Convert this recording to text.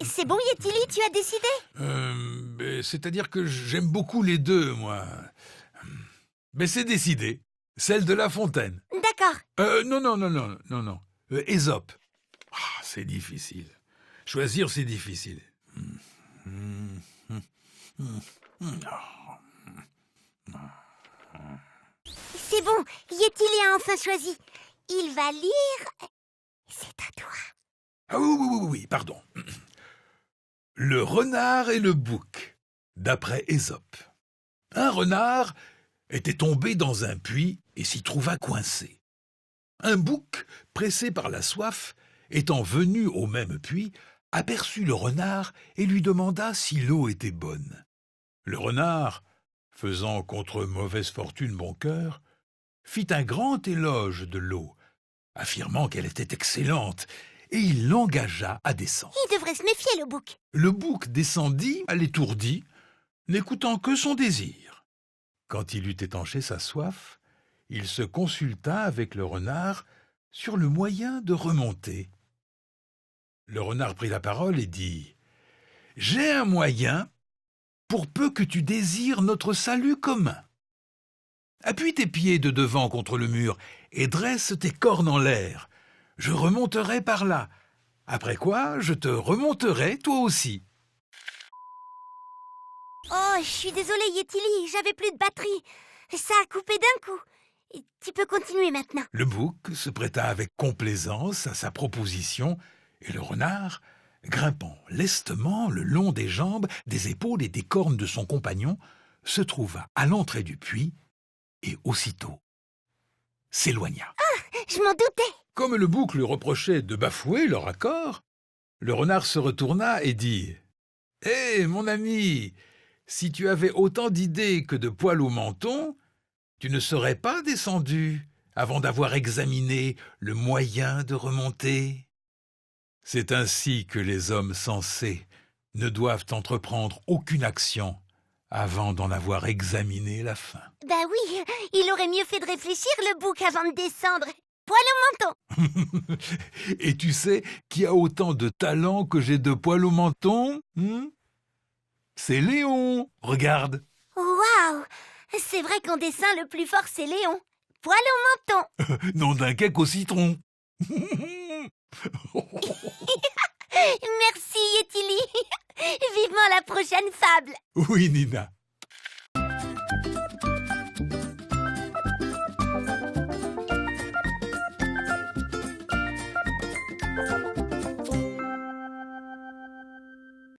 C'est bon, Yetili, tu as décidé? C'est-à-dire que j'aime beaucoup les deux, moi. Mais c'est décidé. Celle de La Fontaine. D'accord. Non. Ésope. Ah, c'est difficile. Choisir, c'est difficile. C'est bon, Yetili a enfin choisi. Il va lire... C'est à toi. Ah oui, pardon. Le renard et le bouc, d'après Ésope. Un renard était tombé dans un puits et s'y trouva coincé. Un bouc, pressé par la soif, étant venu au même puits, aperçut le renard et lui demanda si l'eau était bonne. Le renard, faisant contre mauvaise fortune bon cœur, fit un grand éloge de l'eau, affirmant qu'elle était excellente, et il l'engagea à descendre. Il devrait se méfier, le bouc. Le bouc descendit à l'étourdi, n'écoutant que son désir. Quand il eut étanché sa soif, il se consulta avec le renard sur le moyen de remonter. Le renard prit la parole et dit « J'ai un moyen pour peu que tu désires notre salut commun. Appuie tes pieds de devant contre le mur et dresse tes cornes en l'air. Je remonterai par là, après quoi je te remonterai toi aussi. » Oh, je suis désolée, Yetili, j'avais plus de batterie. Ça a coupé d'un coup. Tu peux continuer maintenant. Le bouc se prêta avec complaisance à sa proposition et le renard, grimpant lestement le long des jambes, des épaules et des cornes de son compagnon, se trouva à l'entrée du puits et aussitôt s'éloigna. Ah, je m'en doutais. Comme le bouc lui reprochait de bafouer leur accord, le renard se retourna et dit « Hé, mon ami, si tu avais autant d'idées que de poils au menton, tu ne serais pas descendu avant d'avoir examiné le moyen de remonter. C'est ainsi que les hommes sensés ne doivent entreprendre aucune action avant d'en avoir examiné la fin. » Bah oui, il aurait mieux fait de réfléchir, le bouc, avant de descendre. Poil au menton. Et tu sais qui a autant de talent que j'ai de poils au menton? C'est Léon, regarde. Waouh! C'est vrai qu'en dessin, le plus fort, c'est Léon. Poil au menton. Nom d'un cake au citron. Merci, Yetili. Vivement la prochaine fable. Oui, Nina.